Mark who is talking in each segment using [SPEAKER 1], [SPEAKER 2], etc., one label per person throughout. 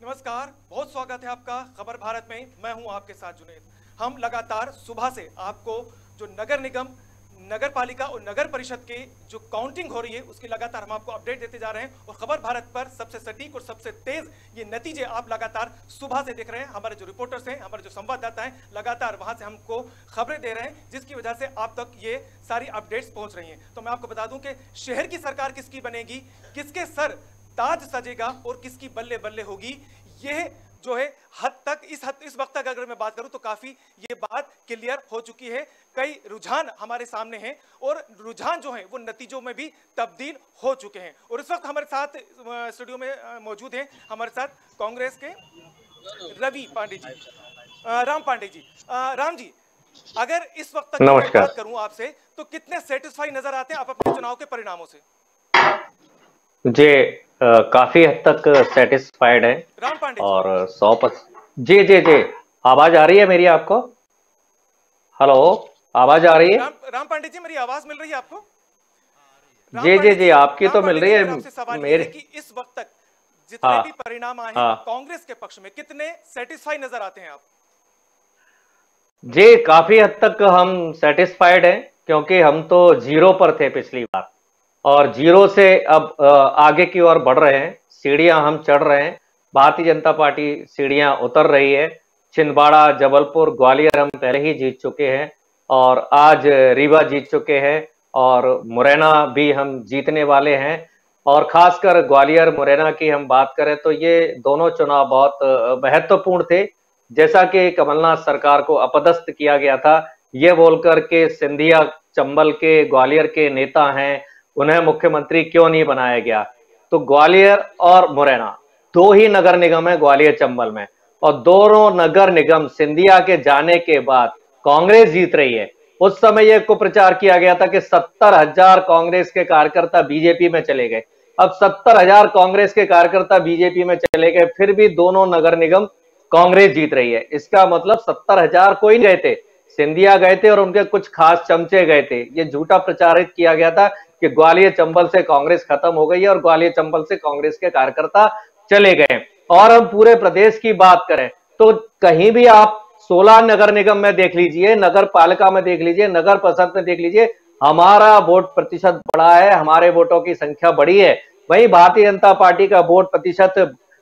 [SPEAKER 1] नमस्कार, बहुत स्वागत है आपका खबर भारत में। मैं हूं आपके साथ जुनेद। हम लगातार सुबह से आपको जो नगर निगम, नगर पालिका और नगर परिषद की जो काउंटिंग हो रही है उसकी लगातार हम आपको अपडेट देते जा रहे हैं और खबर भारत पर सबसे सटीक और सबसे तेज ये नतीजे आप लगातार सुबह से देख रहे हैं। हमारे जो रिपोर्टर्स हैं, हमारे जो संवाददाता हैं, लगातार वहां से हमको खबरें दे रहे हैं, जिसकी वजह से आप तक ये सारी अपडेट्स पहुंच रही हैं। तो मैं आपको बता दूं कि शहर की सरकार किसकी बनेगी, किसके सर ताज सजेगा और किसकी बल्ले बल्ले होगी, यह जो है इस वक्त तक अगर मैं बात करूं तो काफी ये बात क्लियर हो चुकी है। कई रुझान हमारे सामने हैं और रुझान जो हैं वो नतीजों में भी तब्दील हो चुके हैं। और इस वक्त हमारे साथ स्टूडियो में मौजूद हैं हमारे साथ कांग्रेस के रवि पांडे जी, राम पांडे जी। राम जी, अगर इस वक्त तक बात करूं आपसे तो कितने सेटिस्फाई नजर आते हैं आप अपने चुनाव के परिणामों से?
[SPEAKER 2] जी काफी हद तक सेटिस्फाइड है
[SPEAKER 1] राम पांडे
[SPEAKER 2] और 100%। जी आवाज आ रही है मेरी आपको? हेलो, आवाज आ रही है?
[SPEAKER 1] राम पांडे जी, मेरी आवाज मिल रही है आपको?
[SPEAKER 2] जी आपकी तो मिल रही है।
[SPEAKER 1] आपसे सवाल ये है कि इस वक्त तक जितने भी परिणाम आए हैं कांग्रेस के पक्ष में, कितने सेटिस्फाई नजर आते हैं आप?
[SPEAKER 2] जी काफी हद तक हम सेटिस्फाइड हैं, क्योंकि हम तो 0 पर थे पिछली बार और 0 से अब आगे की ओर बढ़ रहे हैं। सीढ़ियां हम चढ़ रहे हैं। भारतीय जनता पार्टी सीढ़ियां उतर रही है। छिंदवाड़ा, जबलपुर, ग्वालियर हम पहले ही जीत चुके हैं और आज रीवा जीत चुके हैं और मुरैना भी हम जीतने वाले हैं। और खासकर ग्वालियर मुरैना की हम बात करें तो ये दोनों चुनाव बहुत महत्वपूर्ण थे। जैसा कि कमलनाथ सरकार को अपदस्थ किया गया था, ये बोलकर के सिंधिया चंबल के, ग्वालियर के नेता हैं, उन्हें मुख्यमंत्री क्यों नहीं बनाया गया। तो ग्वालियर और मुरैना दो ही नगर निगम है ग्वालियर चंबल में, और दोनों नगर निगम सिंधिया के जाने के बाद कांग्रेस जीत रही है। उस समय यह कुप्रचार किया गया था कि 70,000 कांग्रेस के कार्यकर्ता बीजेपी में चले गए। अब 70,000 कांग्रेस के कार्यकर्ता बीजेपी में चले गए, फिर भी दोनों नगर निगम कांग्रेस जीत रही है। इसका मतलब 70,000 कोई नहीं गए थे, सिंधिया गए थे और उनके कुछ खास चमचे गए थे। ये झूठा प्रचारित किया गया था कि ग्वालियर चंबल से कांग्रेस खत्म हो गई है और ग्वालियर चंबल से कांग्रेस के कार्यकर्ता चले गए। और हम पूरे प्रदेश की बात करें तो कहीं भी आप 16 नगर निगम में देख लीजिए, नगर पालिका में देख लीजिए, नगर परिषद में देख लीजिए, हमारा वोट प्रतिशत बढ़ा है, हमारे वोटों की संख्या बढ़ी है। वहीं भारतीय जनता पार्टी का वोट प्रतिशत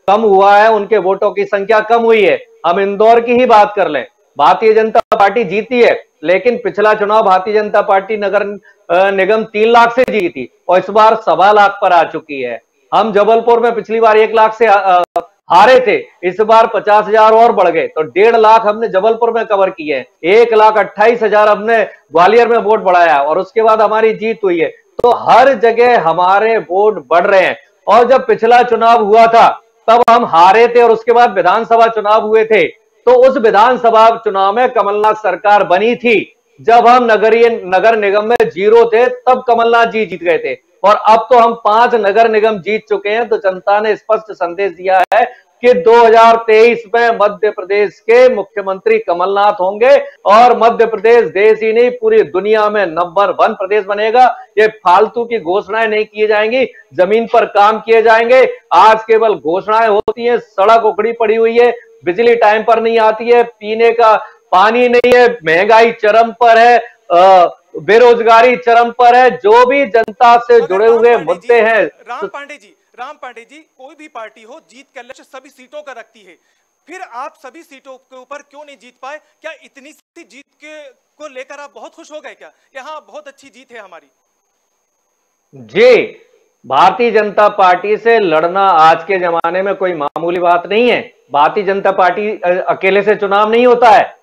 [SPEAKER 2] कम हुआ है, उनके वोटों की संख्या कम हुई है। हम इंदौर की ही बात कर लें, भारतीय जनता पार्टी जीती है, लेकिन पिछला चुनाव भारतीय जनता पार्टी नगर निगम 3 लाख से जीती और इस बार 1.25 लाख पर आ चुकी है। हम जबलपुर में पिछली बार 1 लाख से हारे थे, इस बार 50,000 और बढ़ गए, तो 1.5 लाख हमने जबलपुर में कवर किए। 1,28,000 हमने ग्वालियर में वोट बढ़ाया और उसके बाद हमारी जीत हुई है। तो हर जगह हमारे वोट बढ़ रहे हैं। और जब पिछला चुनाव हुआ था तब हम हारे थे और उसके बाद विधानसभा चुनाव हुए थे, तो उस विधानसभा चुनाव में कमलनाथ सरकार बनी थी। जब हम नगर निगम में 0 थे तब कमलनाथ जी जीत गए थे और अब तो हम 5 नगर निगम जीत चुके हैं। तो जनता ने स्पष्ट संदेश दिया है कि 2023 में मध्य प्रदेश के मुख्यमंत्री कमलनाथ होंगे और मध्य प्रदेश देश ही नहीं पूरी दुनिया में नंबर 1 प्रदेश बनेगा। ये फालतू की घोषणाएं नहीं की जाएंगी, जमीन पर काम किए जाएंगे। आज केवल घोषणाएं होती हैं, सड़क उखड़ी पड़ी हुई है, बिजली टाइम पर नहीं आती है, पीने का पानी नहीं है, महंगाई चरम पर है, बेरोजगारी चरम पर है। जो भी जनता से जुड़े हुए मुद्दे हैं।
[SPEAKER 1] राम पांडे जी, कोई भी पार्टी हो जीत का लक्ष्य सभी सीटों का रखती है, फिर आप सभी सीटों के ऊपर क्यों नहीं जीत पाए? क्या इतनी सी जीत को लेकर आप बहुत खुश हो गए क्या? हाँ, बहुत अच्छी जीत है हमारी।
[SPEAKER 2] जी, भारतीय जनता पार्टी से लड़ना आज के जमाने में कोई मामूली बात नहीं है। भारतीय जनता पार्टी अकेले से चुनाव नहीं होता है।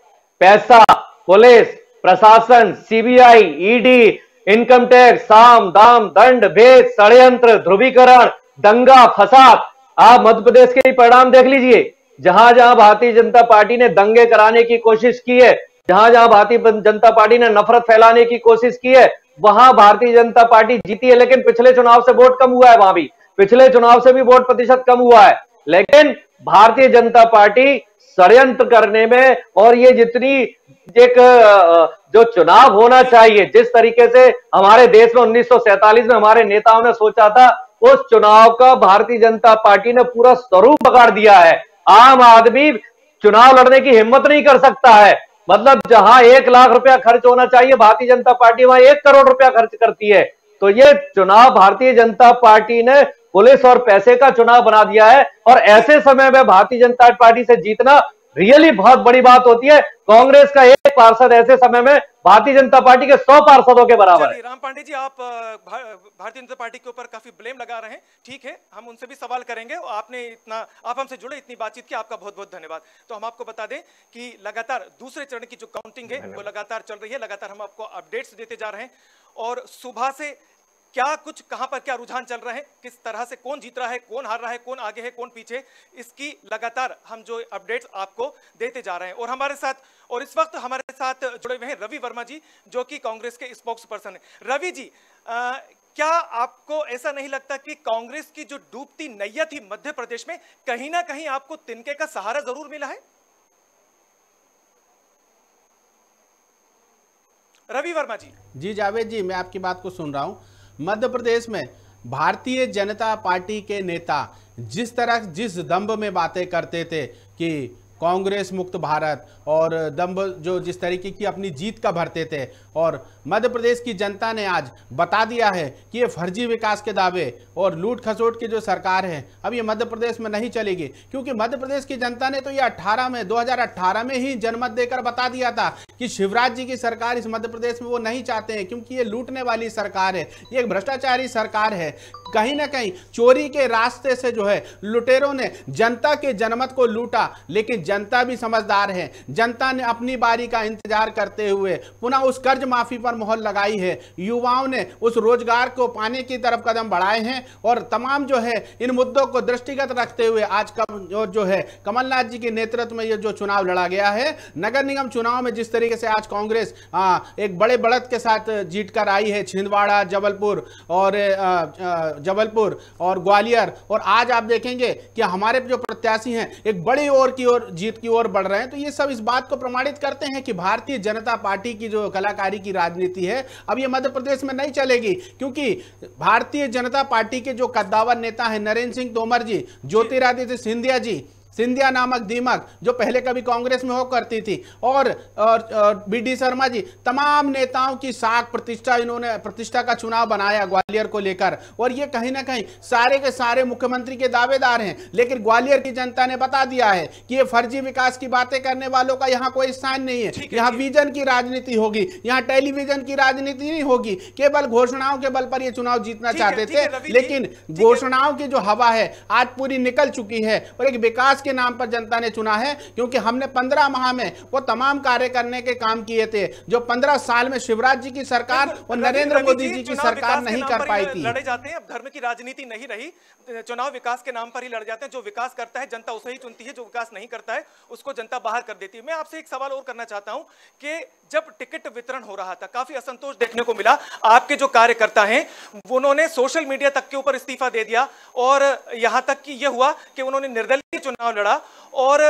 [SPEAKER 2] पैसा, पुलिस, प्रशासन, सीबीआई, ईडी, इनकम टैक्स, साम दाम दंड भेद, षड्यंत्र, ध्रुवीकरण, दंगा फसाद, आप मध्य प्रदेश के ही परिणाम देख लीजिए। जहां जहां भारतीय जनता पार्टी ने दंगे कराने की कोशिश की है, जहां जहां भारतीय जनता पार्टी ने नफरत फैलाने की कोशिश की है, वहां भारतीय जनता पार्टी जीती है। लेकिन पिछले चुनाव से वोट कम हुआ है, वहां भी पिछले चुनाव से भी वोट प्रतिशत कम हुआ है। लेकिन भारतीय जनता पार्टी षड्यंत्र करने में, और ये जितनी एक जो चुनाव होना चाहिए, जिस तरीके से हमारे देश में 1947 में हमारे नेताओं ने सोचा था, उस चुनाव का भारतीय जनता पार्टी ने पूरा स्वरूप बिगाड़ दिया है। आम आदमी चुनाव लड़ने की हिम्मत नहीं कर सकता है। मतलब जहां 1 लाख रुपया खर्च होना चाहिए भारतीय जनता पार्टी वहां 1 करोड़ रुपया खर्च करती है। तो ये चुनाव भारतीय जनता पार्टी ने पुलिस और पैसे का चुनाव बना दिया है, और ऐसे समय में भारतीय जनता पार्टी से जीतना रियली बहुत बड़ी बात होती है। कांग्रेस का एक पार्षद ऐसे समय में भारतीय जनता पार्टी के 100 पार्षदों के बराबर है।
[SPEAKER 1] राम पांडे जी, आप भारतीय जनता पार्टी के ऊपर काफी ब्लेम लगा रहे हैं, ठीक है, हम उनसे भी सवाल करेंगे। आप हमसे जुड़े, इतनी बातचीत की, आपका बहुत बहुत धन्यवाद। तो हम आपको बता दें कि लगातार दूसरे चरण की जो काउंटिंग है वो लगातार चल रही है, लगातार हम आपको अपडेट्स देते जा रहे हैं, और सुबह से क्या कुछ, कहां पर क्या रुझान चल रहे हैं, किस तरह से कौन जीत रहा है, कौन हार रहा है, कौन आगे है, कौन पीछे, इसकी लगातार हम जो अपडेट्स आपको देते जा रहे हैं। और इस वक्त हमारे साथ जुड़े हुए हैं रवि वर्मा जी, जो कि कांग्रेस के स्पोक्स पर्सन है। रवि जी, क्या आपको ऐसा नहीं लगता कि कांग्रेस की जो डूबती नैया थी मध्य प्रदेश में, कहीं ना कहीं आपको तिनके का सहारा जरूर मिला है? रवि वर्मा जी।
[SPEAKER 3] जी जावेद जी, मैं आपकी बात को सुन रहा हूं। मध्य प्रदेश में भारतीय जनता पार्टी के नेता जिस दंभ में बातें करते थे कि कांग्रेस मुक्त भारत, और दंभ जो जिस तरीके की अपनी जीत का भरते थे, और मध्य प्रदेश की जनता ने आज बता दिया है कि ये फर्जी विकास के दावे और लूट खसोट की जो सरकार है अब ये मध्य प्रदेश में नहीं चलेगी। क्योंकि मध्य प्रदेश की जनता ने तो ये 2018 में ही जनमत देकर बता दिया था कि शिवराज जी की सरकार इस मध्य प्रदेश में वो नहीं चाहते हैं, क्योंकि ये लूटने वाली सरकार है, ये एक भ्रष्टाचारी सरकार है। कहीं ना कहीं चोरी के रास्ते से जो है लुटेरों ने जनता के जनमत को लूटा, लेकिन जनता भी समझदार है। जनता ने अपनी बारी का इंतजार करते हुए पुनः उस कर्ज माफी पर मोहर लगाई है। युवाओं ने उस रोजगार को पाने की तरफ कदम बढ़ाए हैं, और तमाम जो है इन मुद्दों को दृष्टिगत रखते हुए आज जो है कमलनाथ जी के नेतृत्व में ये जो चुनाव लड़ा गया है, नगर निगम चुनाव में जिस तरीके से आज कांग्रेस एक बड़े बढ़त के साथ जीत कर आई है, छिंदवाड़ा, जबलपुर और ग्वालियर, और आज आप देखेंगे कि हमारे जो प्रत्याशी हैं एक बड़ी जीत की ओर बढ़ रहे हैं। तो ये सब इस बात को प्रमाणित करते हैं कि भारतीय जनता पार्टी की जो कलाकारी की राजनीति है अब ये मध्य प्रदेश में नहीं चलेगी। क्योंकि भारतीय जनता पार्टी के जो कद्दावर नेता हैं नरेंद्र सिंह तोमर जी, ज्योतिरादित्य सिंधिया जी, सिंधिया नामक दीमक जो पहले कभी कांग्रेस में हो करती थी, और बीडी शर्मा जी, तमाम नेताओं की साख प्रतिष्ठा, इन्होंने प्रतिष्ठा का चुनाव बनाया ग्वालियर को लेकर, और ये कहीं ना कहीं सारे के सारे मुख्यमंत्री के दावेदार हैं। लेकिन ग्वालियर की जनता ने बता दिया है कि ये फर्जी विकास की बातें करने वालों का यहाँ कोई स्थान नहीं है। यहाँ विजन की राजनीति होगी, यहाँ टेलीविजन की राजनीति नहीं होगी। केवल घोषणाओं के बल पर ये चुनाव जीतना चाहते थे, लेकिन घोषणाओं की जो हवा है आज पूरी निकल चुकी है, और एक विकास के नाम पर जनता ने चुना है। क्योंकि हमने 15 माह में वो तमाम कार्य करने के काम किए थे जो 15 साल में शिवराज जी की सरकार और नरेंद्र मोदी जी की सरकार नहीं कर पाई थी।
[SPEAKER 1] लड़े जाते हैं, अब धर्म की राजनीति नहीं रही, चुनाव विकास के नाम पर ही लड़ जाते हैं। जो विकास करता है जनता उसे ही चुनती है, जो विकास नहीं करता है उसको जनता बाहर कर देती है। मैं आपसे एक सवाल और करना चाहता हूं कि जब टिकट वितरण हो रहा था काफी असंतोष देखने को मिला। आपके जो कार्यकर्ता हैं उन्होंने सोशल मीडिया तक के ऊपर इस्तीफा दे दिया, और यहां तक कि यह हुआ कि उन्होंने निर्दलीय चुनाव लड़ा, और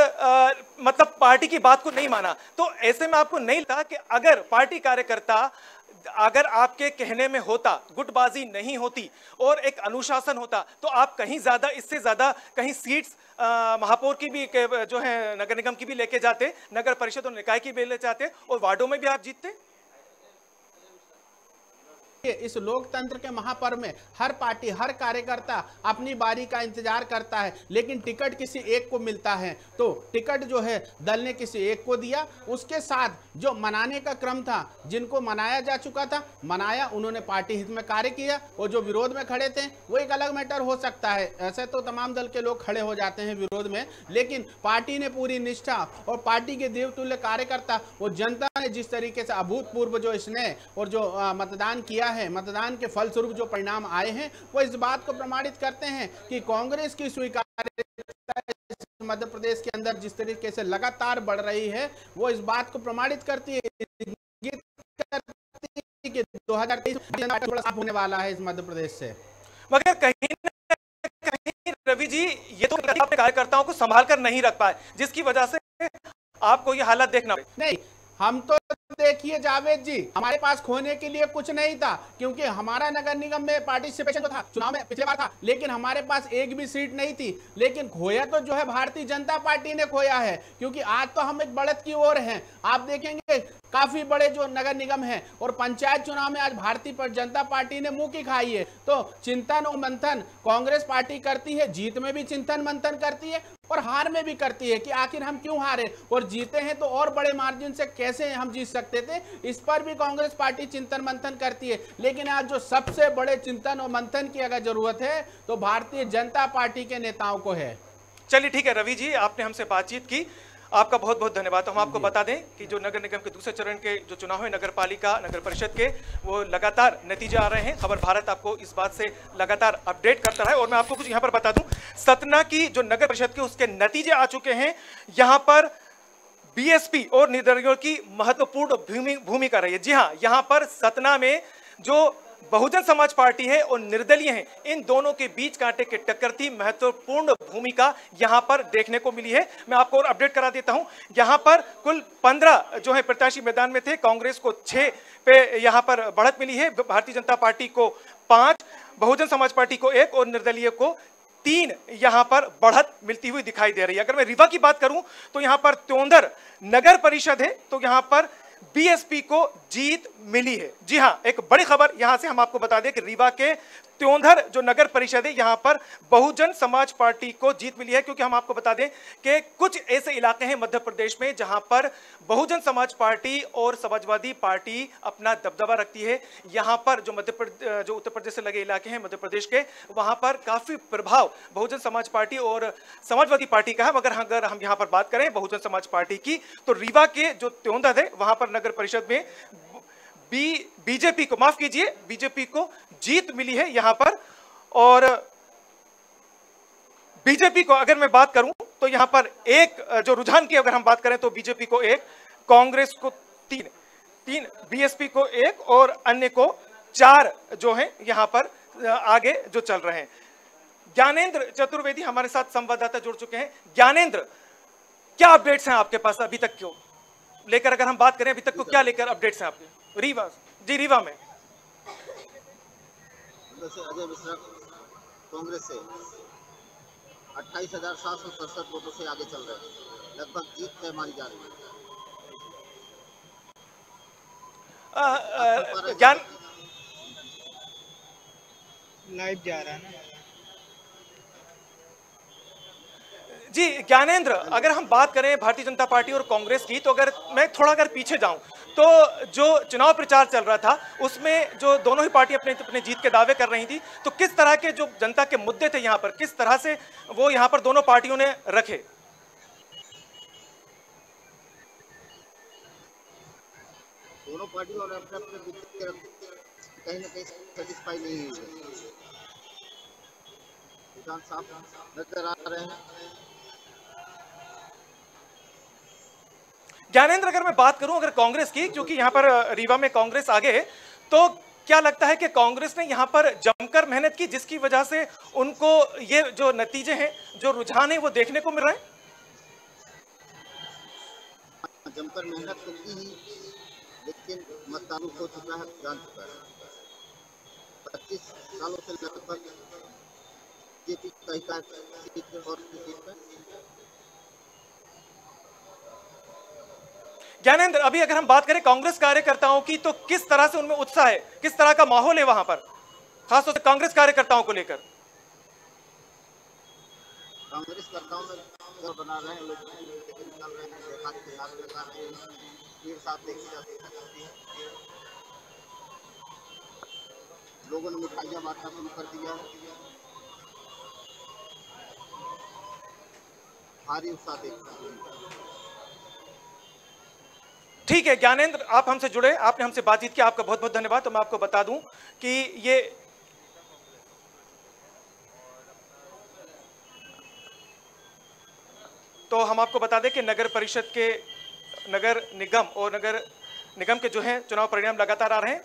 [SPEAKER 1] मतलब पार्टी की बात को नहीं माना। तो ऐसे में आपको नहीं लगता कि अगर पार्टी कार्यकर्ता अगर आपके कहने में होता, गुटबाजी नहीं होती और एक अनुशासन होता, तो आप कहीं ज्यादा, इससे ज्यादा कहीं सीट्स महापौर की भी जो है नगर निगम की भी लेके जाते, नगर परिषद और निकाय की भी ले जाते, और वार्डों में भी आप जीतते।
[SPEAKER 3] इस लोकतंत्र के महापर्व में हर पार्टी, हर कार्यकर्ता अपनी बारी का इंतजार करता है, लेकिन टिकट किसी एक को मिलता है। तो टिकट जो है दल ने किसी एक को दिया, उसके साथ जो मनाने का क्रम था, जिनको मनाया जा चुका था मनाया, उन्होंने पार्टी हित में कार्य किया, और जो विरोध में खड़े थे वो एक अलग मैटर हो सकता है। ऐसे तो तमाम दल के लोग खड़े हो जाते हैं विरोध में, लेकिन पार्टी ने पूरी निष्ठा और पार्टी के देवतुल्य कार्यकर्ता, वो जनता ने जिस तरीके से अभूतपूर्व जो स्नेह और जो मतदान किया है, मतदान के फलस्वरूप जो परिणाम आए हैं, वो इस बात को प्रमाणित करते हैं कि कांग्रेस की स्वीकार्यता मध्य प्रदेश के अंदर जिस तरीके से लगातार बढ़ रही है, वो इस बात को प्रमाणित करती है कि 2023 होने वाला है इस मध्य प्रदेश से।
[SPEAKER 1] मगर कहीं न कहीं रवि जी, ये तो अपने कार्यकर्ताओं को संभाल कर नहीं रख पाए, जिसकी वजह से आपको ये हालत देखना
[SPEAKER 3] नहीं। हम तो देखिए जावेद जी, हमारे पास खोने के लिए कुछ नहीं था, क्योंकि हमारा नगर निगम में पार्टिसिपेशन तो था, चुनाव में पिछले बार था, लेकिन हमारे पास एक भी सीट नहीं थी। लेकिन खोया तो जो है भारतीय जनता पार्टी ने खोया है, क्योंकि आज तो हम एक बढ़त की ओर हैं। आप देखेंगे काफी बड़े जो नगर निगम हैं और पंचायत चुनाव में आज भारतीय जनता पार्टी ने मुंह की खाई है। तो चिंतन और मंथन कांग्रेस पार्टी करती है, जीत में भी चिंतन मंथन करती है और हार में भी करती है कि आखिर हम क्यों हारे, और जीते हैं तो और बड़े मार्जिन से कैसे हम जीत सकते थे, इस पर भी कांग्रेस पार्टी चिंतन मंथन करती है। लेकिन आज जो सबसे बड़े चिंतन और मंथन की अगर जरूरत है तो भारतीय जनता पार्टी के नेताओं को है।
[SPEAKER 1] चलिए ठीक है रवि जी, आपने हमसे बातचीत की, आपका बहुत बहुत धन्यवाद। हम आपको बता दें कि जो नगर निगम के दूसरे चरण के जो चुनाव है नगर पालिका नगर परिषद के, वो लगातार नतीजे आ रहे हैं। खबर भारत आपको इस बात से लगातार अपडेट करता रहा है। और मैं आपको कुछ यहाँ पर बता दूं, सतना की जो नगर परिषद के उसके नतीजे आ चुके हैं। यहाँ पर बीएसपी और निर्दलीयों की महत्वपूर्ण भूमिका रही है। जी हाँ, यहाँ पर सतना में जो बहुजन समाज पार्टी है और निर्दलीय हैं, इन दोनों के बीच कांटे की टक्कर थी। महत्वपूर्ण भूमिका यहां पर देखने को मिली है। मैं आपको और अपडेट करा देता हूं, यहां पर कुल 15 जो है प्रत्याशी मैदान में थे। कांग्रेस को 6 पे यहां पर बढ़त मिली है, भारतीय जनता पार्टी को 5, बहुजन समाज पार्टी को 1 और निर्दलीय को 3 यहां पर बढ़त मिलती हुई दिखाई दे रही है। अगर मैं रीवा की बात करूं तो यहां पर त्योंधर नगर परिषद है, तो यहां पर बीएसपी को जीत मिली है। जी हां, एक बड़ी खबर यहां से हम आपको बता दें कि रीवा के त्योंधर जो नगर परिषद है, यहां पर बहुजन समाज पार्टी को जीत मिली है। क्योंकि हम आपको बता दें कि कुछ ऐसे इलाके हैं मध्य प्रदेश में जहां पर बहुजन समाज पार्टी और समाजवादी पार्टी अपना दबदबा रखती है। यहां पर जो उत्तर प्रदेश से लगे इलाके हैं मध्य प्रदेश के, वहां पर काफी प्रभाव बहुजन समाज पार्टी और समाजवादी पार्टी का है। मगर अगर हम यहां पर बात करें बहुजन समाज पार्टी की, तो रीवा के जो त्योंधर है वहां पर नगर परिषद में बीजेपी को, माफ कीजिए, बीजेपी को जीत मिली है यहां पर। और बीजेपी को अगर मैं बात करूं तो यहां पर एक जो रुझान की अगर हम बात करें तो बीजेपी को 1, कांग्रेस को 3, बीएसपी को 1 और अन्य को 4 जो है यहां पर आगे जो चल रहे हैं। ज्ञानेंद्र चतुर्वेदी हमारे साथ संवाददाता जुड़ चुके हैं। ज्ञानेंद्र, क्या अपडेट्स हैं आपके पास अभी तक क्यों लेकर, अगर हम बात करें अभी तक को क्या लेकर अपडेट्स हैं आपके? रीवा जी, रीवा में
[SPEAKER 4] अजय मिश्रा कांग्रेस से 28,767 वोटों से आगे चल रहे हैं, लगभग जीत तय मानी जा रही है।
[SPEAKER 1] ज्ञान
[SPEAKER 5] लाइव जा रहा है ना
[SPEAKER 1] जी। ज्ञानेंद्र, अगर हम बात करें भारतीय जनता पार्टी और कांग्रेस की, तो अगर मैं थोड़ा अगर पीछे जाऊं तो जो चुनाव प्रचार चल रहा था उसमें जो दोनों ही पार्टी अपने जीत के दावे कर रही थी, तो किस तरह के जो जनता के मुद्दे थे यहां पर, किस तरह से वो यहां पर दोनों पार्टियों ने रखे?
[SPEAKER 4] दोनों पार्टियों और अपने कहीं ना कहीं सेटिस्फाई नहीं हुई है। किसान साफ नजर आ रहे हैं।
[SPEAKER 1] ज्ञानेंद्र, अगर मैं बात करूं अगर कांग्रेस की, क्योंकि यहां पर रीवा में कांग्रेस आगे है, तो क्या लगता है कि कांग्रेस ने यहां पर जमकर मेहनत की जिसकी वजह से उनको ये जो नतीजे हैं, जो रुझान है वो देखने को मिल रहे हैं?
[SPEAKER 4] जमकर मेहनत तो की ही, लेकिन मतदान हो चुका है, जान चुका है। 25 सालों से लगभग बीजेपी का सीट और सीट में।
[SPEAKER 1] ज्ञानेंद्र, अभी अगर हम बात करें कांग्रेस कार्यकर्ताओं की, तो किस तरह से उनमें उत्साह है, किस तरह का माहौल है वहां पर, खासतौर से कांग्रेस कार्यकर्ताओं को लेकर?
[SPEAKER 4] कांग्रेस कर्ताओं में बना रहे हैं लोग, लेकिन चल रहे हैं, देखा कि हाथ लगा रहे हैं, भीड़ साथ देखी जा सकती है। लोगों ने मिठाइयां बांटना शुरू कर दिया है, भारी उत्साह देखा।
[SPEAKER 1] ठीक है ज्ञानेंद्र, आप हमसे जुड़े, आपने हमसे बातचीत की, आपका बहुत बहुत धन्यवाद। तो मैं आपको बता दूं कि ये तो हम आपको बता दें कि नगर परिषद के, नगर निगम और नगर निगम के जो है चुनाव परिणाम लगातार आ रहे हैं।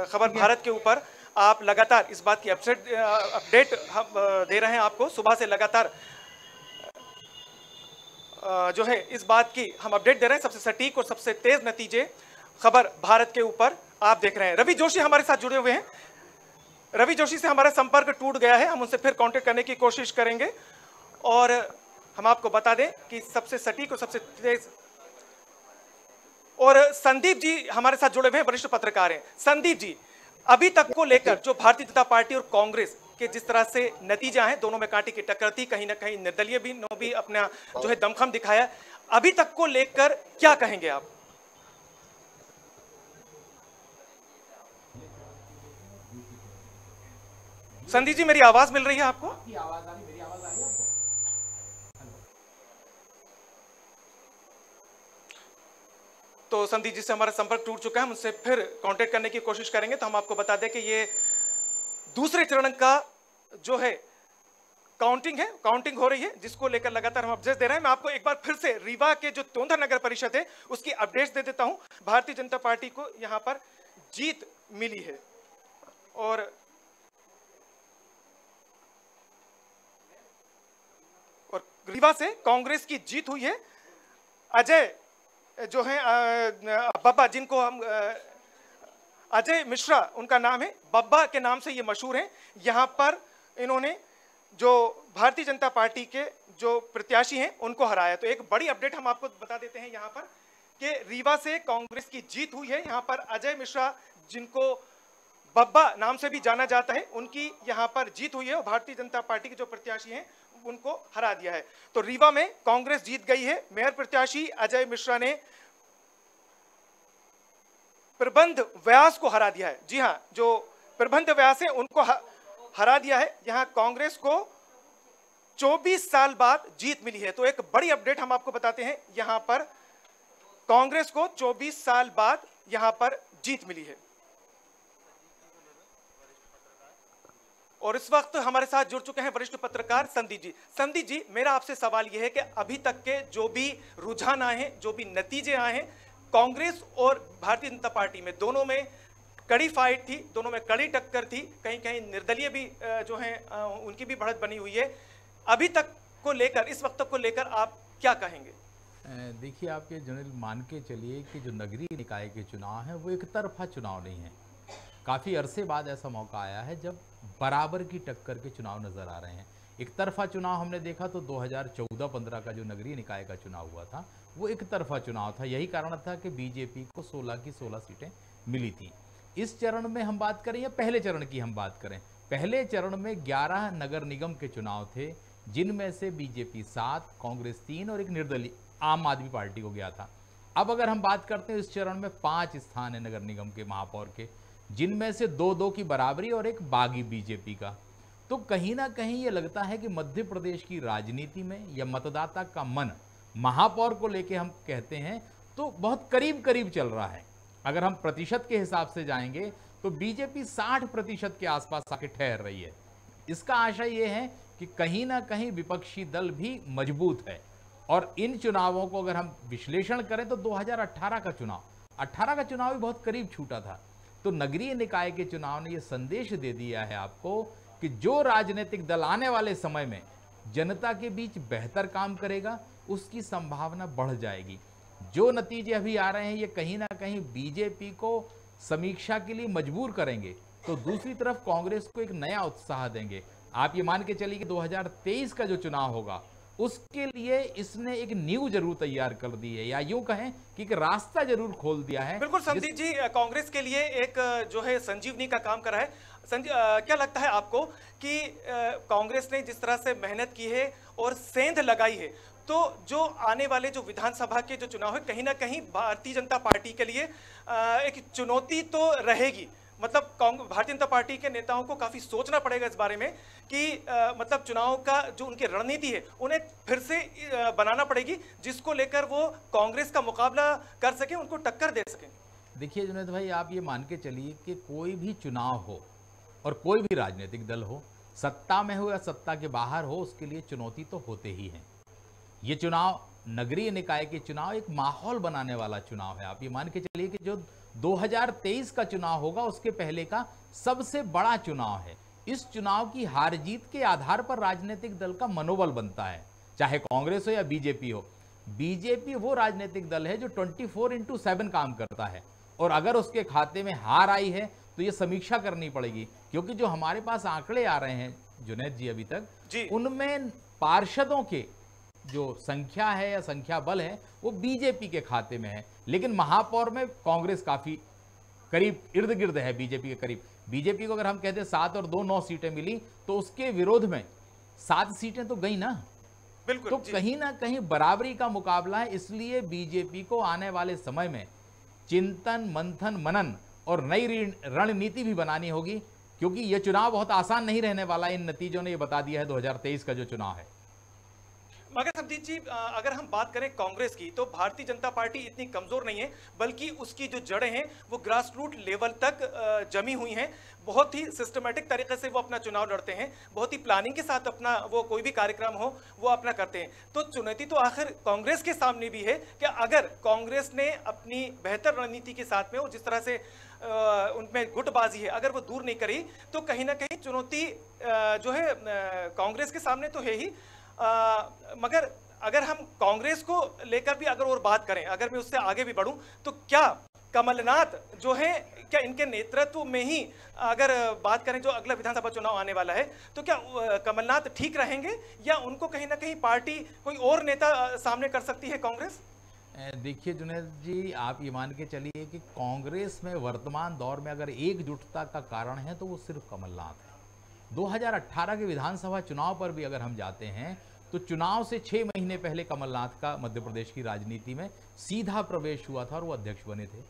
[SPEAKER 1] खबर भारत के ऊपर आप लगातार इस बात की अपडेट हम दे रहे हैं आपको। सुबह से लगातार जो है इस बात की हम अपडेट दे रहे हैं, सबसे सटीक और सबसे तेज नतीजे खबर भारत के ऊपर आप देख रहे हैं। रवि जोशी हमारे साथ जुड़े हुए हैं। रवि जोशी से हमारा संपर्क टूट गया है, हम उनसे फिर कांटेक्ट करने की कोशिश करेंगे और हम आपको बता दें कि सबसे सटीक और सबसे तेज। और संदीप जी हमारे साथ जुड़े हुए हैं, वरिष्ठ पत्रकार हैं। संदीप जी, अभी तक को लेकर जो भारतीय जनता पार्टी और कांग्रेस के जिस तरह से नतीजा है, दोनों में कांटे की टक्कर थी, कहीं ना कहीं निर्दलीय भी नो भी अपना जो है दमखम दिखाया, अभी तक को लेकर क्या कहेंगे आप? संदीप जी, मेरी आवाज मिल रही है आपको?
[SPEAKER 3] मेरी आवाज आ रही है आपको?
[SPEAKER 1] तो संदीप जी से हमारा संपर्क टूट चुका है, हम उनसे फिर कांटेक्ट करने की कोशिश करेंगे। तो हम आपको बता दें कि ये दूसरे चरण का जो है काउंटिंग हो रही है, जिसको लेकर लगातार हम अपडेट्स दे रहे हैं। मैं आपको एक बार फिर से रीवा के जो तोंधा नगर परिषद है उसकी अपडेट्स दे देता हूं। भारतीय जनता पार्टी को यहां पर जीत मिली है और रीवा से कांग्रेस की जीत हुई है। अजय जो है बब्बा, जिनको हम अजय मिश्रा उनका नाम है, बब्बा के नाम से ये मशहूर हैं। यहाँ पर इन्होंने जो भारतीय जनता पार्टी के जो प्रत्याशी हैं उनको हराया। तो एक बड़ी अपडेट हम आपको बता देते हैं यहाँ पर कि रीवा से कांग्रेस की जीत हुई है। यहाँ पर अजय मिश्रा, जिनको बब्बा नाम से भी जाना जाता है, उनकी यहाँ पर जीत हुई है और भारतीय जनता पार्टी के जो प्रत्याशी हैं उनको हरा दिया है। तो रीवा में कांग्रेस जीत गई है। मेयर प्रत्याशी अजय मिश्रा ने प्रबंध व्यास को हरा दिया है। जी हां, जो प्रबंध व्यास है उनको हरा दिया है। यहां कांग्रेस को 24 साल बाद जीत मिली है। तो एक बड़ी अपडेट हम आपको बताते हैं, यहां पर कांग्रेस को 24 साल बाद यहां पर जीत मिली है। और इस वक्त हमारे साथ जुड़ चुके हैं वरिष्ठ पत्रकार संदीप जी। संदीप जी, मेरा आपसे सवाल यह है कि अभी तक के जो भी रुझान आए हैं, जो भी नतीजे आए हैं, कांग्रेस और भारतीय जनता पार्टी में दोनों में कड़ी फाइट थी, दोनों में कड़ी टक्कर थी, कहीं कहीं निर्दलीय भी जो हैं उनकी भी बढ़त बनी हुई है। अभी तक को लेकर, इस वक्त तक को लेकर आप क्या कहेंगे?
[SPEAKER 6] देखिए, आप ये जनरल मान के चलिए कि जो नगरीय निकाय के चुनाव हैं वो एक तरफा चुनाव नहीं है। काफ़ी अरसे बाद ऐसा मौका आया है जब बराबर की टक्कर के चुनाव नज़र आ रहे हैं। एक तरफा चुनाव हमने देखा तो 2014-15 का जो नगरीय निकाय का चुनाव हुआ था वो एक तरफा चुनाव था। यही कारण था कि बीजेपी को 16 की 16 सीटें मिली थी। इस चरण में हम बात करें या पहले चरण की हम बात करें, पहले चरण में 11 नगर निगम के चुनाव थे, जिनमें से बीजेपी 7, कांग्रेस 3 और एक निर्दलीय आम आदमी पार्टी को गया था। अब अगर हम बात करते हैं, इस चरण में 5 स्थान है नगर निगम के महापौर के, जिनमें से 2-2 की बराबरी और एक बागी बीजेपी का। तो कहीं ना कहीं ये लगता है कि मध्य प्रदेश की राजनीति में या मतदाता का मन महापौर को लेके हम कहते हैं तो बहुत करीब करीब चल रहा है। अगर हम प्रतिशत के हिसाब से जाएंगे तो बीजेपी 60% के आसपास आके ठहर रही है। इसका आशय ये है कि कहीं ना कहीं विपक्षी दल भी मजबूत है। और इन चुनावों को अगर हम विश्लेषण करें तो 2018 का चुनाव भी बहुत करीब छूटा था। तो नगरीय निकाय के चुनाव ने यह संदेश दे दिया है आपको कि जो राजनीतिक दल आने वाले समय में जनता के बीच बेहतर काम करेगा, उसकी संभावना बढ़ जाएगी। जो नतीजे अभी आ रहे हैं ये कहीं ना कहीं बीजेपी को समीक्षा के लिए मजबूर करेंगे, तो दूसरी तरफ कांग्रेस को एक नया उत्साह देंगे। आप ये मान के चलिए कि 2023 का जो चुनाव होगा उसके लिए इसने एक नींव जरूर तैयार कर दी है, या यूं कहें कि एक रास्ता जरूर खोल दिया है।
[SPEAKER 1] बिल्कुल संदीप जी, कांग्रेस के लिए एक जो है संजीवनी का काम करा है। क्या लगता है आपको कि कांग्रेस ने जिस तरह से मेहनत की है और सेंध लगाई है, तो जो आने वाले जो विधानसभा के जो चुनाव है, कहीं ना कहीं भारतीय जनता पार्टी के लिए एक चुनौती तो रहेगी। मतलब भारतीय जनता पार्टी के नेताओं को काफी सोचना पड़ेगा इस बारे में कि मतलब चुनाव का जो उनकी रणनीति है उन्हें फिर से बनाना पड़ेगी, जिसको लेकर वो कांग्रेस का मुकाबला कर सके, उनको टक्कर दे सके।
[SPEAKER 6] देखिए जुनैद भाई, आप ये मान के चलिए कि कोई भी चुनाव हो और कोई भी राजनीतिक दल हो, सत्ता में हो या सत्ता के बाहर हो, उसके लिए चुनौती तो होते ही हैं। ये चुनाव, नगरीय निकाय के चुनाव, एक माहौल बनाने वाला चुनाव है। आप ये मान के चलिए कि जो 2023 का चुनाव होगा उसके पहले का सबसे बड़ा चुनाव है। इस चुनाव की हार जीत के आधार पर राजनीतिक दल का मनोबल बनता है, चाहे कांग्रेस हो या बीजेपी हो। बीजेपी वो राजनीतिक दल है जो 24/7 काम करता है, और अगर उसके खाते में हार आई है तो ये समीक्षा करनी पड़ेगी, क्योंकि जो हमारे पास आंकड़े आ रहे हैं जुनैद जी अभी तक
[SPEAKER 1] जी।
[SPEAKER 6] उनमें पार्षदों के जो संख्या है या संख्या बल है वो बीजेपी के खाते में है, लेकिन महापौर में कांग्रेस काफी करीब इर्द गिर्द है बीजेपी के करीब। बीजेपी को अगर हम कहते हैं 7 और 2 9 सीटें मिली तो उसके विरोध में 7 सीटें तो गई ना,
[SPEAKER 1] बिल्कुल
[SPEAKER 6] तो
[SPEAKER 1] जी।
[SPEAKER 6] कहीं ना कहीं बराबरी का मुकाबला है। इसलिए बीजेपी को आने वाले समय में चिंतन मंथन मनन और नई रणनीति भी बनानी होगी, क्योंकि यह चुनाव बहुत आसान नहीं रहने वाला। इन नतीजों ने यह बता दिया है 2023 का जो चुनाव है।
[SPEAKER 1] मगर संदीप जी, अगर हम बात करें कांग्रेस की, तो भारतीय जनता पार्टी इतनी कमजोर नहीं है, बल्कि उसकी जो जड़ें हैं वो ग्रास रूट लेवल तक जमी हुई हैं। बहुत ही सिस्टमेटिक तरीके से वो अपना चुनाव लड़ते हैं, बहुत ही प्लानिंग के साथ अपना वो कोई भी कार्यक्रम हो वो अपना करते हैं। तो चुनौती तो आखिर कांग्रेस के सामने भी है कि अगर कांग्रेस ने अपनी बेहतर रणनीति के साथ में, वो जिस तरह से उनमें गुटबाजी है, अगर वो दूर नहीं करी तो कहीं ना कहीं चुनौती जो है कांग्रेस के सामने तो है ही। मगर अगर हम कांग्रेस को लेकर भी अगर और बात करें, अगर मैं उससे आगे भी बढ़ूं, तो क्या कमलनाथ जो है, क्या इनके नेतृत्व में ही अगर बात करें जो अगला विधानसभा चुनाव आने वाला है, तो क्या कमलनाथ ठीक रहेंगे या उनको कहीं ना कहीं पार्टी कोई और नेता सामने कर सकती है कांग्रेस?
[SPEAKER 6] देखिए जुनैद जी, आप ये मान के चलिए कि कांग्रेस में वर्तमान दौर में अगर एकजुटता का कारण है तो वो सिर्फ कमलनाथ है। 2018 के विधानसभा चुनाव पर भी अगर हम जाते हैं तो चुनाव से 6 महीने पहले कमलनाथ का मध्य प्रदेश की राजनीति में सीधा प्रवेश हुआ था और वो अध्यक्ष बने थे।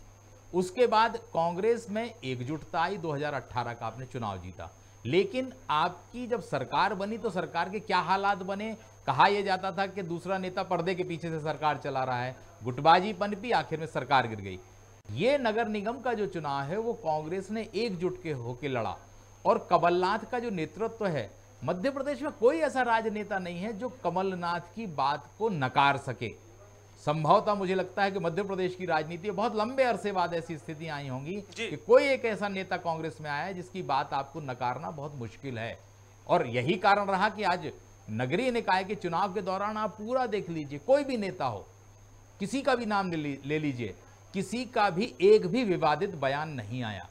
[SPEAKER 6] उसके बाद कांग्रेस में एकजुटता आई, 2018 का आपने चुनाव जीता। लेकिन आपकी जब सरकार बनी तो सरकार के क्या हालात बने? कहा यह जाता था कि दूसरा नेता पर्दे के पीछे से सरकार चला रहा है, गुटबाजी पनपी, आखिर में सरकार गिर गई। ये नगर निगम का जो चुनाव है वो कांग्रेस ने एकजुट के होकर लड़ा, और कमलनाथ का जो नेतृत्व है, मध्य प्रदेश में कोई ऐसा राजनेता नहीं है जो कमलनाथ की बात को नकार सके। संभवतः मुझे लगता है कि मध्य प्रदेश की राजनीति में बहुत लंबे अरसे बाद ऐसी स्थितियां आई होंगी कि कोई एक ऐसा नेता कांग्रेस में आया है जिसकी बात आपको नकारना बहुत मुश्किल है। और यही कारण रहा कि आज नगरीय निकाय के चुनाव के दौरान आप पूरा देख लीजिए, कोई भी नेता हो, किसी का भी नाम ले लीजिए, किसी का भी एक भी विवादित बयान नहीं आया।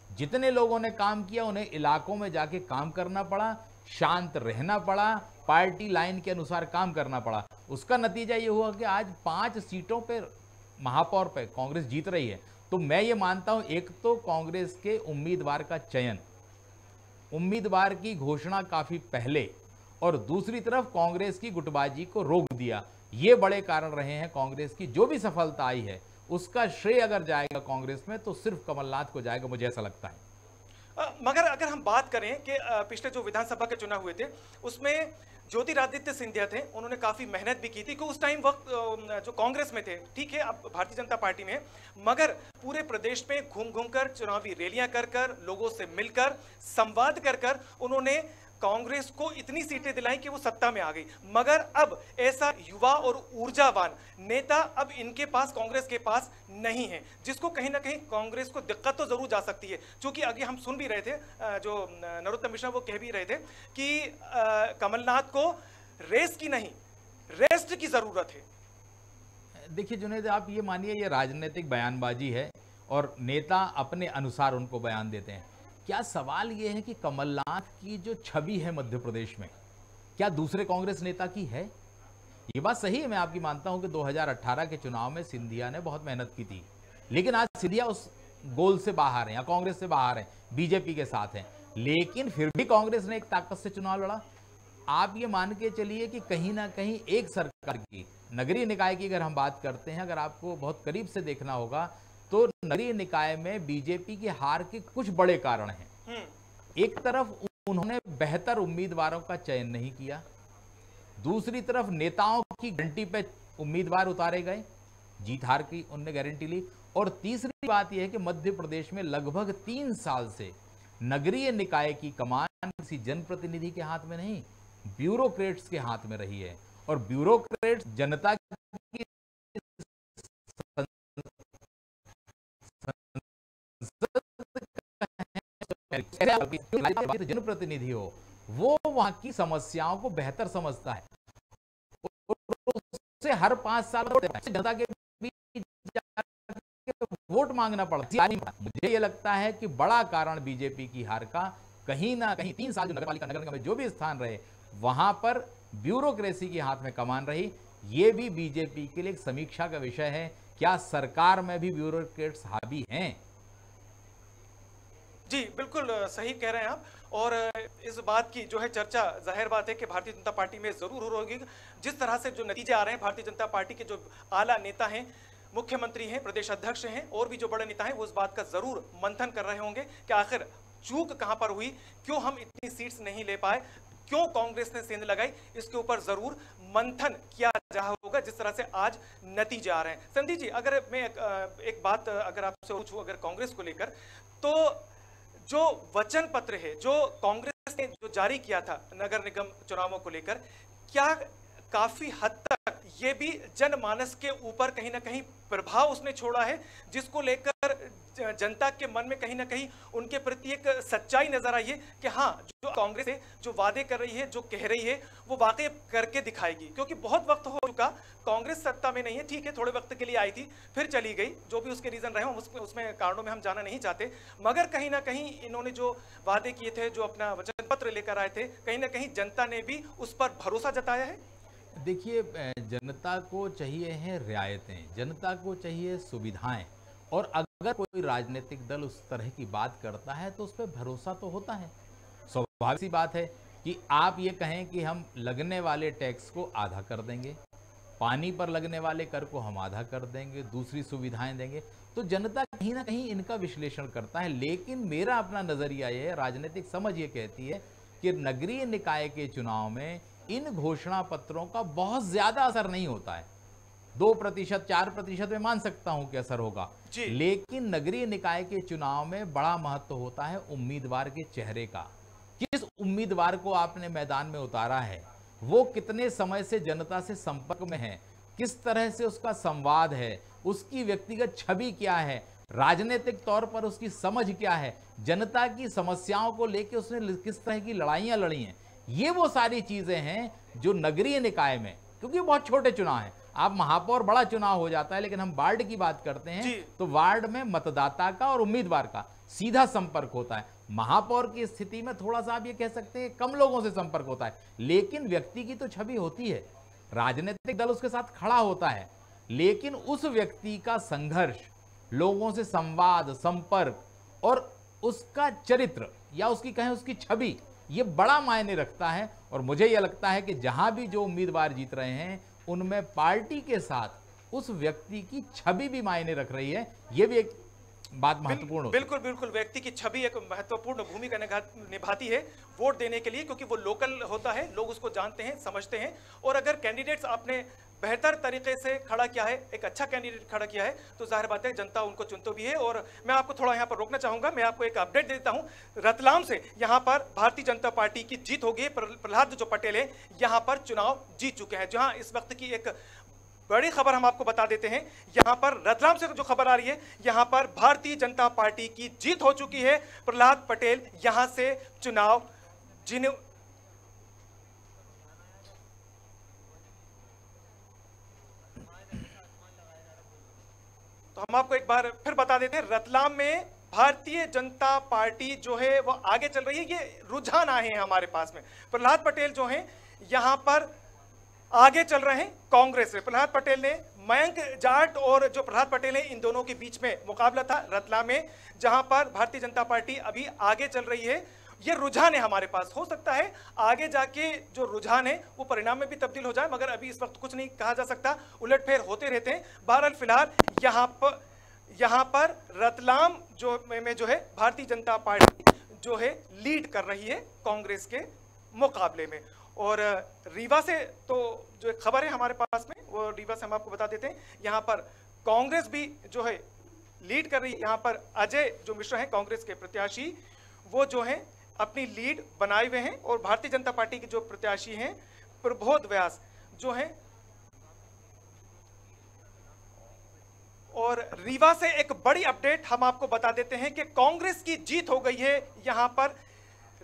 [SPEAKER 6] जितने लोगों ने काम किया उन्हें इलाकों में जाके काम करना पड़ा, शांत रहना पड़ा, पार्टी लाइन के अनुसार काम करना पड़ा। उसका नतीजा ये हुआ कि आज 5 सीटों पे महापौर पे कांग्रेस जीत रही है। तो मैं ये मानता हूं, एक तो कांग्रेस के उम्मीदवार का चयन, उम्मीदवार की घोषणा काफी पहले, और दूसरी तरफ कांग्रेस की गुटबाजी को रोक दिया, ये बड़े कारण रहे हैं। कांग्रेस की जो भी सफलता आई है उसका श्रेय अगर जाएगा कांग्रेस में तो सिर्फ कमलनाथ को जाएगा, मुझे ऐसा लगता है।
[SPEAKER 1] मगर अगर हम बात करें कि पिछले जो विधानसभा के चुनाव हुए थे उसमें ज्योतिरादित्य सिंधिया थे, उन्होंने काफी मेहनत भी की थी, कि उस टाइम वक्त जो कांग्रेस में थे, ठीक है अब भारतीय जनता पार्टी में, मगर पूरे प्रदेश में घूम घूम कर, चुनावी रैलियां कर कर, लोगों से मिलकर, संवाद कर कर उन्होंने कांग्रेस को इतनी सीटें दिलाई कि वो सत्ता में आ गई। मगर अब ऐसा युवा और ऊर्जावान नेता अब इनके पास, कांग्रेस के पास नहीं है, जिसको कहीं ना कहीं कांग्रेस को दिक्कत तो जरूर जा सकती है। क्योंकि आगे हम सुन भी रहे थे, जो नरोत्तम मिश्रा वो कह भी रहे थे कि कमलनाथ को रेस की नहीं, रेस्ट की जरूरत है।
[SPEAKER 6] देखिए जुनैद, आप ये मानिए ये राजनीतिक बयानबाजी है और नेता अपने अनुसार उनको बयान देते हैं। क्या सवाल यह है कि कमलनाथ की जो छवि है मध्य प्रदेश में, क्या दूसरे कांग्रेस नेता की है? ये बात सही है, मैं आपकी मानता हूं कि 2018 के चुनाव में सिंधिया ने बहुत मेहनत की थी, लेकिन आज सिंधिया उस गोल से बाहर है या कांग्रेस से बाहर है, बीजेपी के साथ है। लेकिन फिर भी कांग्रेस ने एक ताकत से चुनाव लड़ा। आप ये मान के चलिए कि कहीं ना कहीं एक सरकार की, नगरीय निकाय की अगर हम बात करते हैं, अगर आपको बहुत करीब से देखना होगा तो नगरीय निकाय में बीजेपी की हार के कुछ बड़े कारण हैं। एक तरफ उन्होंने बेहतर उम्मीदवारों का चयन नहीं किया, दूसरी तरफ नेताओं की गारंटी पे उम्मीदवार उतारे गए, जीत हार की उनने गारंटी ली, और तीसरी बात यह है कि मध्य प्रदेश में लगभग 3 साल से नगरीय निकाय की कमान किसी जनप्रतिनिधि के हाथ में नहीं, ब्यूरोक्रेट्स के हाथ में रही है। और ब्यूरोक्रेट्स जनता की जनप्रतिनिधि हो, वो वहां की समस्याओं को बेहतर समझता है। उसे हर 5 साल जनता के बीच वोट मांगना पड़ता है। मुझे ये लगता है कि बड़ा कारण बीजेपी की हार का कहीं ना कहीं 3 साल जो नगरपालिका नगर निगम में जो भी स्थान रहे वहां पर ब्यूरोक्रेसी के हाथ में कमान रही। ये भी बीजेपी के लिए एक समीक्षा का विषय है। क्या सरकार में भी ब्यूरोक्रेट्स हावी हैं?
[SPEAKER 1] जी बिल्कुल सही कह रहे हैं आप। और इस बात की जो है चर्चा जाहिर बात है कि भारतीय जनता पार्टी में जरूर हो रही। जिस तरह से जो नतीजे आ रहे हैं, भारतीय जनता पार्टी के जो आला नेता हैं, मुख्यमंत्री हैं, प्रदेश अध्यक्ष हैं और भी जो बड़े नेता हैं वो इस बात का जरूर मंथन कर रहे होंगे कि आखिर चूक कहां पर हुई, क्यों हम इतनी सीट्स नहीं ले पाए, क्यों कांग्रेस ने सेंध लगाई। इसके ऊपर जरूर मंथन किया जा रहा होगा जिस तरह से आज नतीजे आ रहे हैं। संदीप जी, अगर मैं एक बात अगर आपसे पूछूं अगर कांग्रेस को लेकर, तो जो वचन पत्र है जो कांग्रेस ने जो जारी किया था नगर निगम चुनावों को लेकर, क्या काफी हद तक ये भी जनमानस के ऊपर कहीं ना कहीं प्रभाव उसने छोड़ा है, जिसको लेकर जनता के मन में कहीं ना कहीं उनके प्रति एक सच्चाई नजर आई है कि हाँ, जो कांग्रेस है जो वादे कर रही है, जो कह रही है, वो वाकई करके दिखाएगी। क्योंकि बहुत वक्त हो चुका कांग्रेस सत्ता में नहीं है, ठीक है थोड़े वक्त के लिए आई थी फिर चली गई, जो भी उसके रीजन रहे हों उसमें कारणों में हम जाना नहीं चाहते, मगर कहीं ना कहीं इन्होंने जो वादे किए थे, जो अपना वचन पत्र लेकर आए थे, कहीं ना कहीं जनता ने भी उस पर भरोसा जताया है।
[SPEAKER 6] देखिए, जनता को चाहिए हैं रियायतें, जनता को चाहिए सुविधाएं, और अगर कोई राजनीतिक दल उस तरह की बात करता है तो उस पर भरोसा तो होता है। स्वाभाविक सी बात है कि आप ये कहें कि हम लगने वाले टैक्स को आधा कर देंगे, पानी पर लगने वाले कर को हम आधा कर देंगे, दूसरी सुविधाएं देंगे, तो जनता कहीं ना कहीं इनका विश्लेषण करता है। लेकिन मेरा अपना नजरिया ये है, राजनीतिक समझ ये कहती है कि नगरीय निकाय के चुनाव में इन घोषणा पत्रों का बहुत ज्यादा असर नहीं होता है। 2%, 4% में मान सकता हूं कि असर होगा, लेकिन नगरीय निकाय के चुनाव में बड़ा महत्व होता है उम्मीदवार के चेहरे का। किस उम्मीदवार को आपने मैदान में उतारा है, वो कितने समय से जनता से संपर्क में है, किस तरह से उसका संवाद है, उसकी व्यक्तिगत छवि क्या है, राजनीतिक तौर पर उसकी समझ क्या है, जनता की समस्याओं को लेकर उसने किस तरह की लड़ाइयां लड़ी हैं। ये वो सारी चीजें हैं जो नगरीय निकाय में, क्योंकि बहुत छोटे चुनाव हैं, आप महापौर बड़ा चुनाव हो जाता है, लेकिन हम वार्ड की बात करते हैं तो वार्ड में मतदाता का और उम्मीदवार का सीधा संपर्क होता है। महापौर की स्थिति में थोड़ा सा आप ये कह सकते हैं कम लोगों से संपर्क होता है, लेकिन व्यक्ति की तो छवि होती है, राजनीतिक दल उसके साथ खड़ा होता है, लेकिन उस व्यक्ति का संघर्ष, लोगों से संवाद, संपर्क और उसका चरित्र या उसकी कहें उसकी छवि, ये बड़ा मायने रखता है। और मुझे यह लगता है कि जहां भी जो उम्मीदवार जीत रहे हैं उनमें पार्टी के साथ उस व्यक्ति की छवि भी मायने रख रही है। यह भी एक बात महत्वपूर्ण होती है।
[SPEAKER 1] बिल्कुल बिल्कुल, व्यक्ति की छवि एक महत्वपूर्ण भूमिका निभाती है वोट देने के लिए, क्योंकि वो लोकल होता है, लोग उसको जानते हैं, समझते हैं। और अगर कैंडिडेट्स आपने बेहतर तरीके से खड़ा किया है, एक अच्छा कैंडिडेट खड़ा किया है, तो जाहिर बात है जनता उनको चुनती भी है। और मैं आपको थोड़ा यहाँ पर रोकना चाहूंगा, मैं आपको एक अपडेट देता हूँ। रतलाम से यहाँ पर भारतीय जनता पार्टी की जीत हो गई। प्रहलाद जो पटेल है यहाँ पर चुनाव जीत चुके हैं। जहाँ इस वक्त की एक बड़ी खबर हम आपको बता देते हैं, यहाँ पर रतलाम से जो खबर आ रही है, यहाँ पर भारतीय जनता पार्टी की जीत हो चुकी है। प्रहलाद पटेल यहाँ से चुनाव जिन्हें तो हम आपको एक बार फिर बता देते हैं, रतलाम में भारतीय जनता पार्टी जो है वो आगे चल रही है। ये रुझान आए हैं हमारे पास में। प्रहलाद पटेल जो हैं यहाँ पर आगे चल रहे हैं कांग्रेस से। प्रहलाद पटेल ने मयंक जाट और जो प्रहलाद पटेल है, इन दोनों के बीच में मुकाबला था रतलाम में, जहां पर भारतीय जनता पार्टी अभी आगे चल रही है। ये रुझान है हमारे पास, हो सकता है आगे जाके जो रुझान है वो परिणाम में भी तब्दील हो जाए, मगर अभी इस वक्त कुछ नहीं कहा जा सकता, उलटफेर होते रहते हैं। बहरहाल फिलहाल यहाँ पर रतलाम जो है भारतीय जनता पार्टी जो है लीड कर रही है कांग्रेस के मुकाबले में। और रीवा से तो जो खबर है हमारे पास में, वो रीवा से हम आपको बता देते हैं, यहाँ पर कांग्रेस भी जो है लीड कर रही है। यहाँ पर अजय जो मिश्रा है कांग्रेस के प्रत्याशी, वो जो है अपनी लीड बनाए हुए हैं। और भारतीय जनता पार्टी के जो प्रत्याशी हैं प्रबोध व्यास जो है, और रीवा से एक बड़ी अपडेट हम आपको बता देते हैं कि कांग्रेस की जीत हो गई है। यहां पर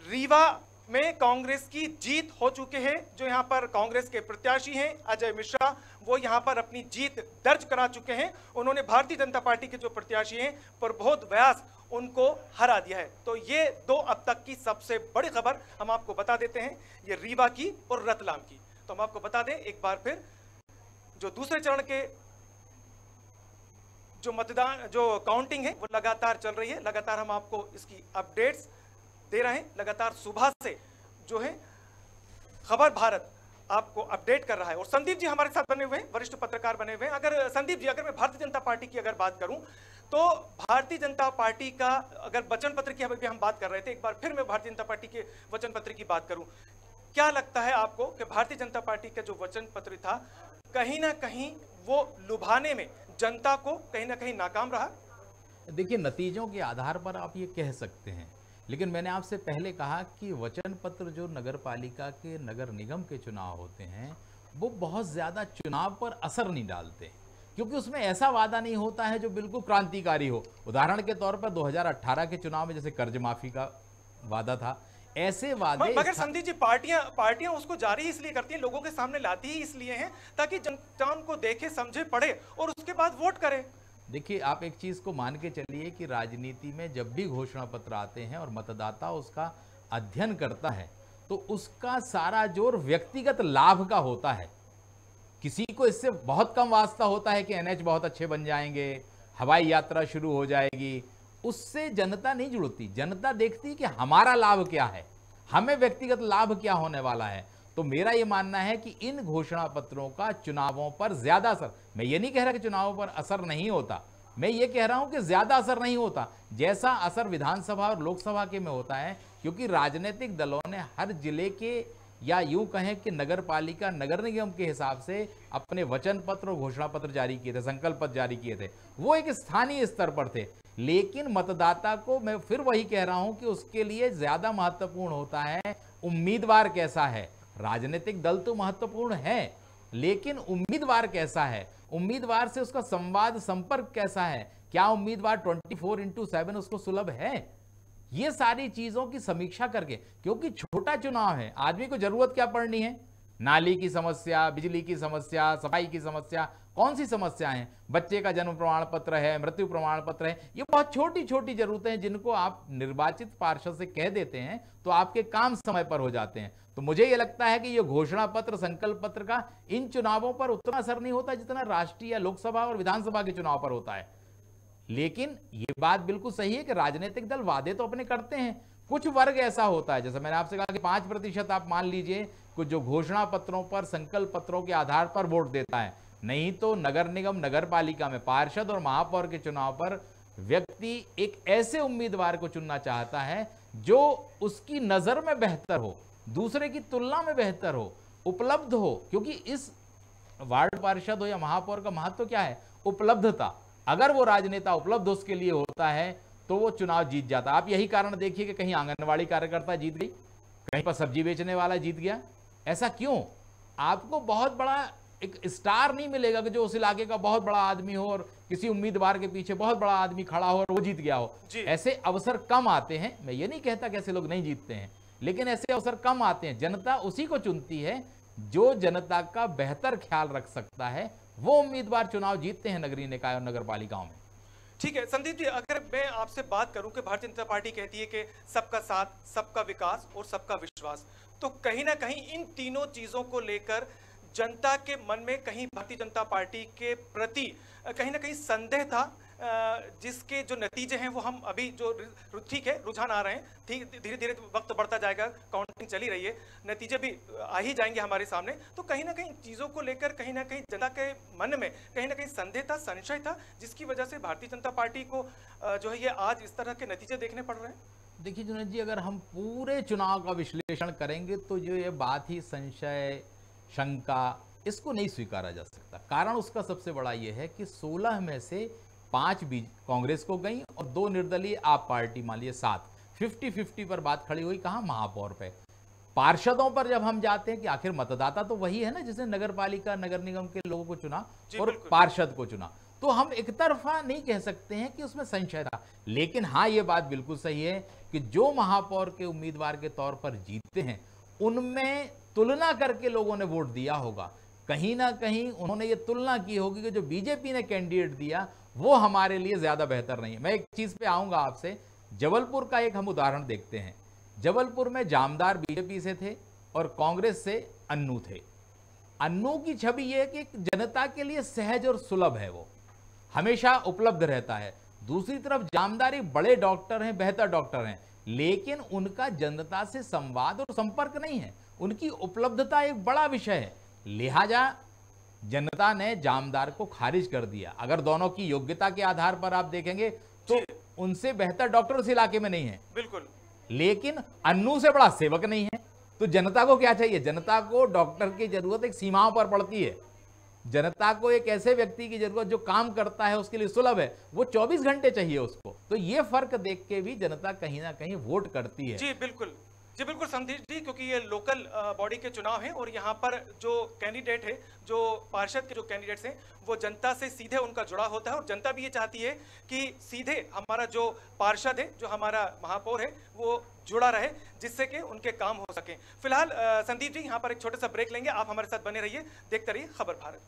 [SPEAKER 1] रीवा में कांग्रेस की जीत हो चुकी है। जो यहां पर कांग्रेस के प्रत्याशी हैं अजय मिश्रा, वो यहां पर अपनी जीत दर्ज करा चुके हैं। उन्होंने भारतीय जनता पार्टी के जो प्रत्याशी हैं प्रबोध व्यास, उनको हरा दिया है। तो ये दो अब तक की सबसे बड़ी खबर हम आपको बता देते हैं, ये रीवा की और रतलाम की। तो हम आपको बता दें एक बार फिर, जो दूसरे चरण के जो मतदान जो काउंटिंग है वो लगातार चल रही है। लगातार हम आपको इसकी अपडेट्स दे रहे हैं। लगातार सुबह से जो है खबर भारत आपको अपडेट कर रहा है। और संदीप जी हमारे साथ बने हुए हैं, वरिष्ठ पत्रकार बने हुए हैं। अगर संदीप जी, अगर मैं भारतीय जनता पार्टी की अगर बात करूं, तो भारतीय जनता पार्टी का अगर वचन पत्र की अभी हम बात कर रहे थे, एक बार फिर मैं भारतीय जनता पार्टी के वचन पत्र की बात करूं, क्या लगता है आपको कि भारतीय जनता पार्टी का जो वचन पत्र था कहीं ना कहीं वो लुभाने में जनता को कहीं ना कहीं नाकाम रहा?
[SPEAKER 6] देखिए, नतीजों के आधार पर आप ये कह सकते हैं, लेकिन मैंने आपसे पहले कहा कि वचन पत्र जो नगर पालिका के, नगर निगम के चुनाव होते हैं, वो बहुत ज़्यादा चुनाव पर असर नहीं डालते, क्योंकि उसमें ऐसा वादा नहीं होता है जो बिल्कुल क्रांतिकारी हो। उदाहरण के तौर पर 2018 के चुनाव में जैसे कर्ज माफी का वादा था, ऐसे वादे।
[SPEAKER 1] मगर संदीप जी, पार्टियां उसको जारी इसलिए करती हैं, लोगों के सामने लाती ही इसलिए हैं ताकि जनता उनको देखे, समझे, पढ़े और उसके बाद वोट करे।
[SPEAKER 6] देखिए, आप एक चीज को मान के चलिए कि राजनीति में जब भी घोषणा पत्र आते हैं और मतदाता उसका अध्ययन करता है, तो उसका सारा जोर व्यक्तिगत लाभ का होता है। किसी को इससे बहुत कम वास्ता होता है कि एनएच बहुत अच्छे बन जाएंगे, हवाई यात्रा शुरू हो जाएगी, उससे जनता नहीं जुड़ती। जनता देखती है कि हमारा लाभ क्या है, हमें व्यक्तिगत लाभ क्या होने वाला है। तो मेरा यह मानना है कि इन घोषणा पत्रों का चुनावों पर ज्यादा असर, मैं ये नहीं कह रहा कि चुनावों पर असर नहीं होता, मैं ये कह रहा हूं कि ज्यादा असर नहीं होता जैसा असर विधानसभा और लोकसभा के में होता है, क्योंकि राजनीतिक दलों ने हर जिले के, या यूं कहें कि नगर पालिका, नगर निगम के हिसाब से अपने वचन पत्र और घोषणा पत्र जारी किए थे, संकल्प पत्र जारी किए थे। वो एक स्थानीय स्तर पर थे, लेकिन मतदाता को मैं फिर वही कह रहा हूं कि उसके लिए ज्यादा महत्वपूर्ण होता है उम्मीदवार कैसा है। राजनीतिक दल तो महत्वपूर्ण है, लेकिन उम्मीदवार कैसा है, उम्मीदवार से उसका संवाद, संपर्क कैसा है, क्या उम्मीदवार 24/7 उसको सुलभ है, ये सारी चीजों की समीक्षा करके। क्योंकि छोटा चुनाव है, आदमी को जरूरत क्या पड़नी है, नाली की समस्या, बिजली की समस्या, सफाई की समस्या, कौन सी समस्या है, बच्चे का जन्म प्रमाण पत्र है, मृत्यु प्रमाण पत्र है, ये बहुत छोटी छोटी जरूरतें हैं जिनको आप निर्वाचित पार्षद से कह देते हैं तो आपके काम समय पर हो जाते हैं। तो मुझे ये लगता है कि ये घोषणा पत्र, संकल्प पत्र का इन चुनावों पर उतना असर नहीं होता जितना राष्ट्रीय या लोकसभा और विधानसभा के चुनाव पर होता है। लेकिन ये बात बिल्कुल सही है कि राजनीतिक दल वादे तो अपने करते हैं, कुछ वर्ग ऐसा होता है, जैसे मैंने आपसे कहा कि 5% आप मान लीजिए कुछ जो घोषणा पत्रों पर, संकल्प पत्रों के आधार पर वोट देता है। नहीं तो नगर निगम, नगर पालिका में पार्षद और महापौर के चुनाव पर व्यक्ति एक ऐसे उम्मीदवार को चुनना चाहता है जो उसकी नजर में बेहतर हो, दूसरे की तुलना में बेहतर हो, उपलब्ध हो। क्योंकि इस वार्ड पार्षद हो या महापौर का महत्व क्या है, उपलब्धता। अगर वो राजनेता उपलब्ध उसके लिए होता है तो वो चुनाव जीत जाता। आप यही कारण देखिए कि कहीं आंगनवाड़ी कार्यकर्ता जीत गई, कहीं पर सब्जी बेचने वाला जीत गया। ऐसा क्यों? आपको बहुत बड़ा एक स्टार नहीं मिलेगा कि जो उस इलाके का बहुत बड़ा आदमी हो और किसी उम्मीदवार के पीछे बहुत बड़ा आदमी खड़ा हो और वो जीत गया हो। ऐसे अवसर कम आते हैं। मैं ये नहीं कहता कि ऐसे लोग नहीं जीतते हैं, लेकिन ऐसे अवसर कम आते हैं। जनता उसी को चुनती है जो जनता का बेहतर ख्याल रख सकता है, वो उम्मीदवार चुनाव जीतते हैं नगरीय निकाय और नगर पालिकाओं में।
[SPEAKER 1] ठीक है संदीप जी, अगर मैं आपसे बात करूं कि भारतीय जनता पार्टी कहती है कि सबका साथ, सबका विकास और सबका विश्वास, तो कहीं ना कहीं इन तीनों चीजों को लेकर जनता के मन में कहीं भारतीय जनता पार्टी के प्रति कहीं ना कहीं संदेह था, जिसके जो नतीजे हैं वो हम अभी जो ठीक है रुझान आ रहे हैं, ठीक धीरे धीरे वक्त बढ़ता जाएगा, काउंटिंग चली रही है, नतीजे भी आ ही जाएंगे हमारे सामने। तो कहीं ना कहीं चीज़ों को लेकर कहीं ना कहीं जनता के मन में कहीं ना कहीं संदेह था, संशय था, जिसकी वजह से भारतीय जनता पार्टी को जो है ये आज इस तरह के नतीजे देखने पड़ रहे हैं।
[SPEAKER 6] देखिए जुनेद जी, अगर हम पूरे चुनाव का विश्लेषण करेंगे तो जो ये बात ही संशय, शंका, इसको नहीं स्वीकारा जा सकता। कारण उसका सबसे बड़ा ये है कि 16 में से 5 कांग्रेस को गई और 2 निर्दलीय आप पार्टी, मान लीजिए 7, 50-50 पर बात खड़ी हुई। कहां? महापौर पे। पार्षदों पर जब हम जाते हैं कि आखिर मतदाता तो वही है ना जिसने नगर पालिका, नगर निगम के लोगों को चुना और पार्षद को चुना, तो हम एक तरफा नहीं कह सकते हैं कि उसमें संशय था। लेकिन हाँ, ये बात बिल्कुल सही है कि जो महापौर के उम्मीदवार के तौर पर जीतते हैं उनमें तुलना करके लोगों ने वोट दिया होगा। कहीं ना कहीं उन्होंने ये तुलना की होगी कि जो बीजेपी ने कैंडिडेट दिया वो हमारे लिए ज्यादा बेहतर नहीं है। मैं एक चीज पे आऊंगा आपसे, जबलपुर का एक हम उदाहरण देखते हैं। जबलपुर में जामदार बीजेपी से थे और कांग्रेस से अन्नू थे। अन्नू की छवि यह है कि जनता के लिए सहज और सुलभ है, वो हमेशा उपलब्ध रहता है। दूसरी तरफ जामदार एक बड़े डॉक्टर हैं, बेहतर डॉक्टर हैं, लेकिन उनका जनता से संवाद और संपर्क नहीं है। उनकी उपलब्धता एक बड़ा विषय है, लिहाजा जनता ने जामदार को खारिज कर दिया। अगर दोनों की योग्यता के आधार पर आप देखेंगे तो उनसे बेहतर डॉक्टर उस इलाके में नहीं है,
[SPEAKER 1] बिल्कुल,
[SPEAKER 6] लेकिन अन्नू से बड़ा सेवक नहीं है। तो जनता को क्या चाहिए? जनता को डॉक्टर की जरूरत एक सीमाओं पर पड़ती है। जनता को एक ऐसे व्यक्ति की जरूरत जो काम करता है, उसके लिए सुलभ है, वो 24 घंटे चाहिए उसको। तो ये फर्क देख के भी जनता कहीं ना कहीं वोट करती है।
[SPEAKER 1] जी बिल्कुल, जी बिल्कुल संदीप जी, क्योंकि ये लोकल बॉडी के चुनाव हैं और यहाँ पर जो कैंडिडेट है, जो पार्षद के जो कैंडिडेट्स हैं, वो जनता से सीधे उनका जुड़ा होता है और जनता भी ये चाहती है कि सीधे हमारा जो पार्षद है, जो हमारा महापौर है, वो जुड़ा रहे, जिससे कि उनके काम हो सके। फिलहाल संदीप जी यहाँ पर एक छोटा सा ब्रेक लेंगे, आप हमारे साथ बने रहिए, देखते रहिए खबर भारत।